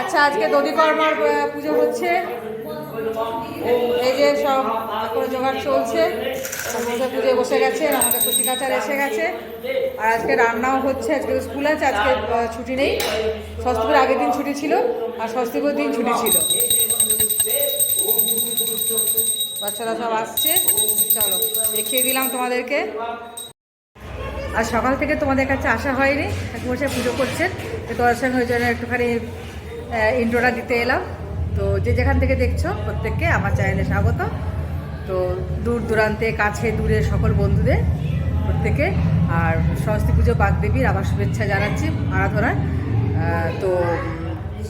আচ্ছা, আজকে দধিকর্মার পুজো হচ্ছে। এই যে সব করে জোগাড় চলছে, মশা পুজো বসে গেছে, আমাদের কচি কাচার এসে গেছে। আর আজকে রান্নাও হচ্ছে। আজকে তো স্কুল আছে, আজকে ছুটি নেই। ষষ্ঠীপুর আগের দিন ছুটি ছিল আর ষষ্ঠীপুর দিন ছুটি ছিল। বাচ্চারা সব আসছে, চলো দেখিয়ে দিলাম তোমাদেরকে। আর সকাল থেকে তোমাদের কাছে আসা হয়নি, বসে পুজো করছেন, তো তোমার সঙ্গে ওই জন্য একটুখানি ইন্ট্রোটা দিতে এলাম। তো যে যেখান থেকে দেখছো প্রত্যেককে আমার চ্যানেলে স্বাগত। তো দূর দূরান্তে কাছে দূরে সকল বন্ধুদের প্রত্যেকে আর সরস্বতী পুজো বাগদেবীর আবার শুভেচ্ছা জানাচ্ছি আরাধনায়। তো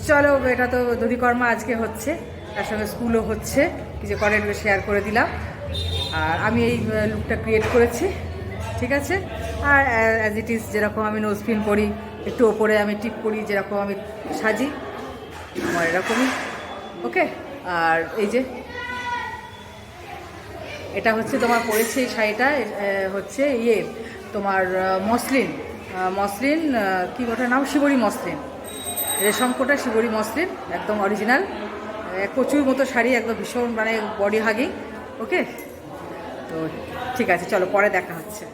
চলো, এটা তো দধিকর্মা আজকে হচ্ছে, তার সঙ্গে স্কুলও হচ্ছে, কিছু কন্টেন্ট শেয়ার করে দিলাম। আর আমি এই লুকটা ক্রিয়েট করেছি, ঠিক আছে। আর অ্যাজ ইট ইজ যেরকম আমি নোজ পিন পরি, একটু ওপরে আমি টিপ পরি, যেরকম আমি সাজি আমার এরকমই, ওকে। আর এই যে এটা হচ্ছে তোমার পরেছে এই শাড়িটা, হচ্ছে তোমার মসলিন, মসলিন কী ওটার নাম, শিবরী মসলিন, রেশম কোটা শিবরী মসলিন, একদম অরিজিনাল কচুর মতো শাড়ি, একদম ভীষণ মানে বডি হাগিং, ওকে। তো ঠিক আছে, চলো পরে দেখা হচ্ছে।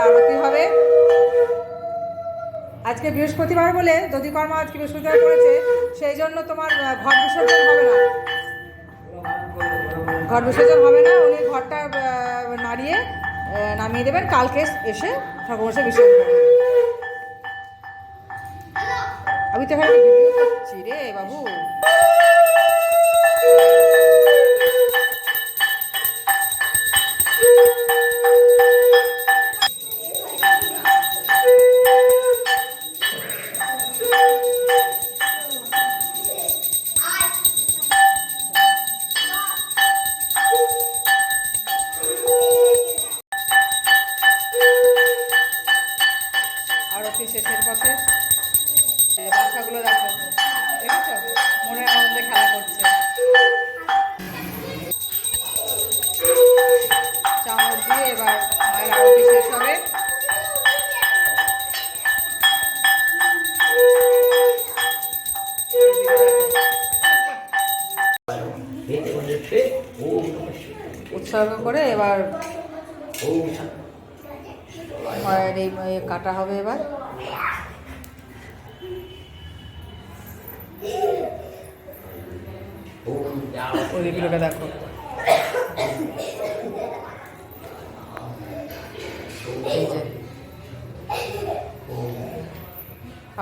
আরতি হবে আজকে বৃহস্পতিবার বলে, দধিকর্মা আজকে বৃহস্পতিবার করেছে, সেই জন্য তোমার ঘট বিসর্জন হবে না। ঘট বিসর্জন হবে না, উনি ঘরটা নাড়িয়ে নামিয়ে দেবেন, কালকে এসে ঠাকুরমশাই বিসর্জন করে দেবেন। আমি তো এখানে ভিডিও করছি রে বাবু। আরতি শেষের পথে বাচ্চাগুলো দেখো, দেখেছো মনের আনন্দে খেলা করছে। চামড় দিয়ে এবার মায়ের আরতি শেষ হবে। উৎসর্গ করে এবার মায়ের এই কাটা হবে। এবার ওইগুলোকে দেখো,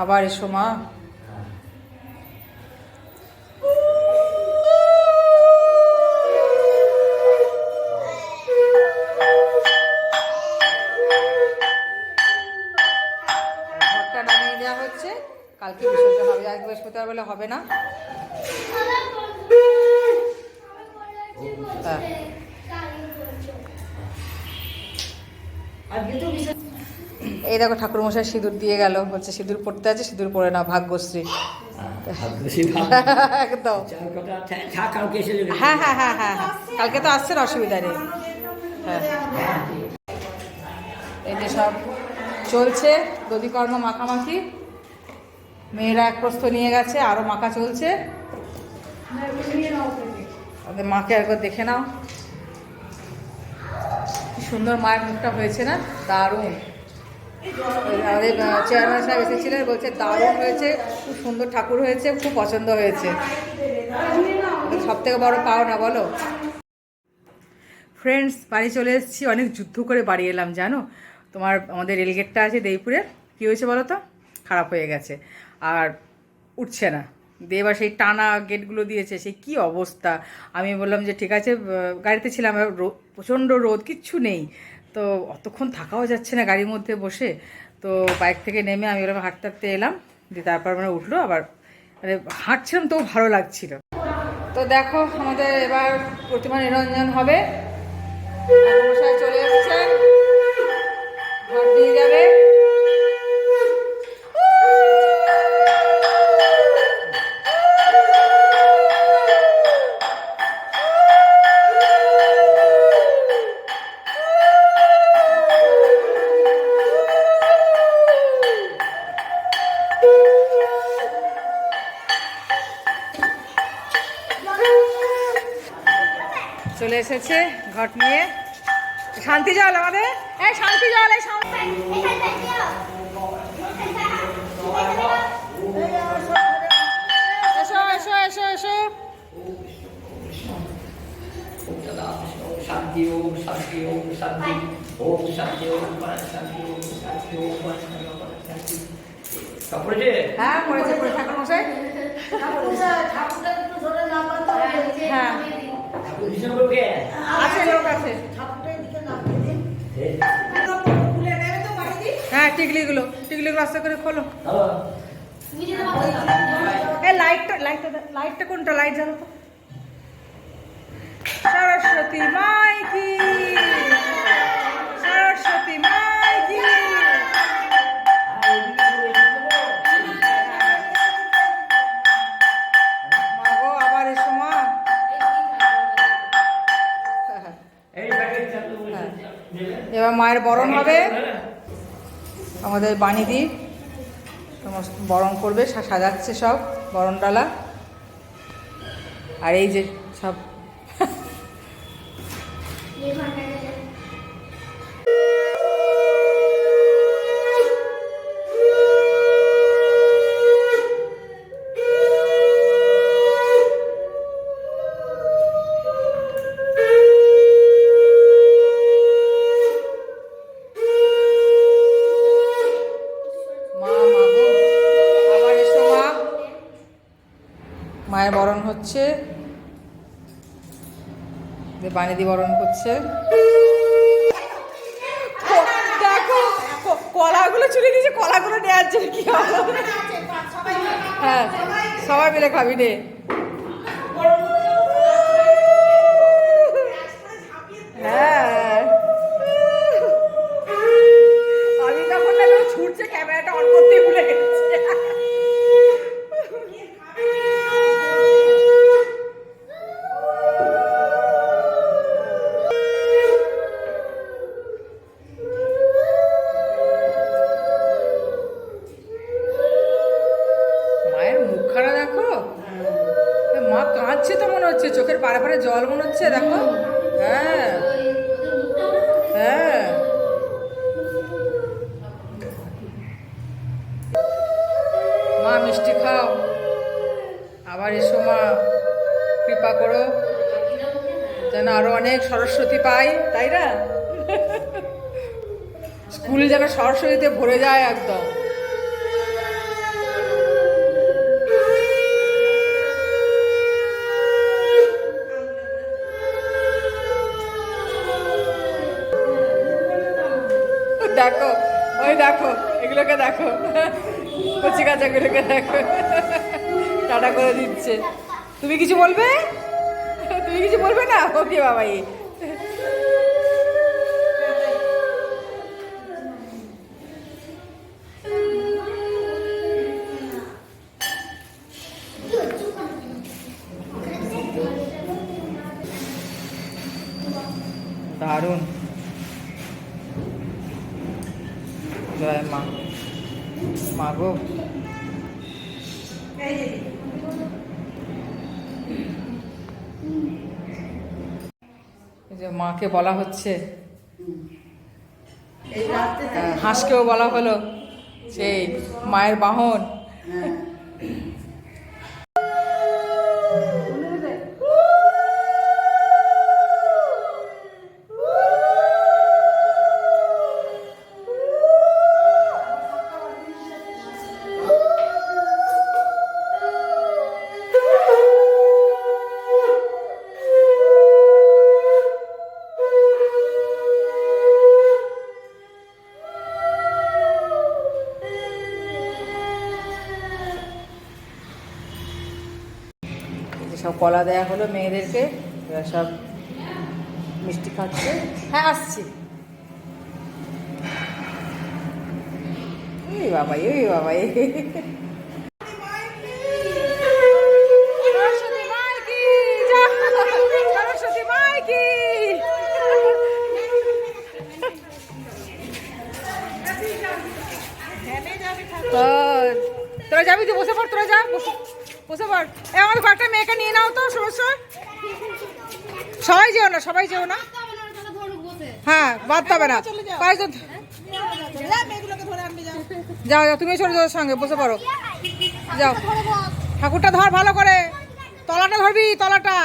আবার এসো মা। ঘরটা নামিয়ে দেওয়া হচ্ছে, কালকে বিসর্জন হবে, আজ বৃহস্পতিবার বলে হবে না। এই দেখো ঠাকুরমশাই সিঁদুর দিয়ে গেল, বলছে সিঁদুর পড়তে আছে, সিঁদুর পরে না, ভাগ্যশ্রী একদম। হ্যাঁ হ্যাঁ হ্যাঁ হ্যাঁ হ্যাঁ, কালকে তো আসছেন, অসুবিধা নেই। হ্যাঁ, এই যে সব চলছে দধিকর্ম মাখামাখি, মেয়েরা এক প্রস্থ নিয়ে গেছে, আরও মাখা চলছে। ওদের মাকে একবার দেখে নাও, কি সুন্দর মায়ের মুখটা হয়েছে না, দারুণ। আমাদের চেয়ারম্যান সাহেব এসেছিলেন, বলছে দারুণ হয়েছে, খুব সুন্দর ঠাকুর হয়েছে, খুব পছন্দ হয়েছে। সব থেকে বড় পাওনা বলো। ফ্রেন্ডস, বাড়ি চলে এসেছি, অনেক যুদ্ধ করে বাড়ি এলাম জানো। তোমার আমাদের রেলগেটটা আছে দেইপুরে, কী হয়েছে বলো তো, খারাপ হয়ে গেছে আর উঠছে না। দিয়ে এবার সেই টানা গেটগুলো দিয়েছে, সেই কী অবস্থা। আমি বললাম যে ঠিক আছে, গাড়িতে ছিলাম, প্রচণ্ড রোদ, কিচ্ছু নেই, তো অতক্ষণ থাকাও যাচ্ছে না গাড়ির মধ্যে বসে। তো বাইক থেকে নেমে আমি ওরকম হাঁটতে হাঁটতে এলাম, দিয়ে তারপর মানে উঠলো, আবার মানে হাঁটছিলাম তো ভালো লাগছিল। তো দেখো আমাদের এবার প্রতিমা নিরঞ্জন হবে, চলে এসছেন, ঘর দিয়ে যাবে। চলে এসেছে ঘট নিয়ে। শান্তি জল আমাদের, এই শান্তি জল, এই এসো এসো এসো এসো। শান্তি ওম শান্তি ওম শান্তি ওম শান্তি ওম শান্তি ওম শান্তি ওম শান্তি। সব পড়েছে? হ্যাঁ পড়েছে, পড়ে ঠাকুর মশাই। হ্যাঁ আছে, লোক আছে। হ্যাঁ টিকলিগুলো আস্তে করে খোলো। এই লাইটটা কোনটা? লাইট জ্বালো তো। সরস্বতী মাই কি, সরস্বতী মাই কি। মাগো আবার এসো মা। এবার মায়ের বরণ হবে, আমাদের বাণীদি সমস্ত বরণ করবে, সাজাচ্ছে সব বরণ ডালা। আর এই যে সব মায়ের বরণ হচ্ছে, বাণীদি বরণ করছে। দেখো কলাগুলো চুলে দিয়েছে, কলাগুলো নেওয়ার জন্য কি হবে। হ্যাঁ সবাই মিলে খাবি রে। হ্যাঁ আমি তখন না ছুটছে, ক্যামেরাটা অন করতে ভুলে গেছে। মা কাঁদছে তো মনে হচ্ছে, চোখের পাড়ে পাড়ে জল মনে হচ্ছে, দেখো। হ্যাঁ হ্যাঁ মা মিষ্টি খাও, আবার এসো মা, কৃপা করো যেন আরো অনেক সরস্বতী পাই, তাই না? স্কুল যেন সরস্বতীতে ভরে যায় একদম। দেখো ওই দেখো, এগুলোকে দেখো, কচি কাঁচাগুলোকে দেখো, টাটা করে দিচ্ছে। তুমি কিছু বলবে? তুমি কিছু বলবে না? ওকে বাবাই। দারুণ। জয় মা, মা গো। যে মাকে বলা হচ্ছে, হাঁসকেও বলা হলো সেই মায়ের বাহন। সব কলা দেয়া হলো মেয়েদেরকে, এরা সব মিষ্টি খাচ্ছে। হ্যাঁ আসছি। এই বাবা, এই বাবা, সরস্বতী মাই কি, সরস্বতী মাই কি। তোরা যাবি তো, বসে পড়, তোরা যা, বসে পড়। আমাদের কয়েকটা মেয়েকে নিয়ে নাও তো, সমস্যা সবাই যেও না, সবাই যেও না। হ্যাঁ, বাঁধতে হবে না। কয়েকজন যাও যাও, তুমি চলে যাও ওর সঙ্গে, বসে পড়ো, যাও। ঠাকুরটা ধর ভালো করে, তলাটা ধরবি, তলাটা।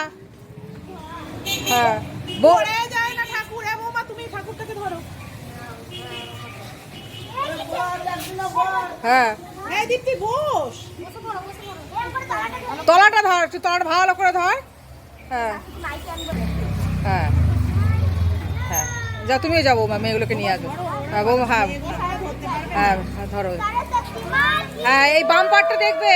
হ্যাঁ হ্যাঁ, তলাটা ধর, একটু তলাটা ভালো করে ধর। হ্যাঁ হ্যাঁ হ্যাঁ, যাও, তুমিও যাবো মেয়েগুলোকে নিয়ে আসবো। হ্যাঁ বৌমা, হ্যাঁ হ্যাঁ ধরো। হ্যাঁ, এই বাম পাটটা দেখবে।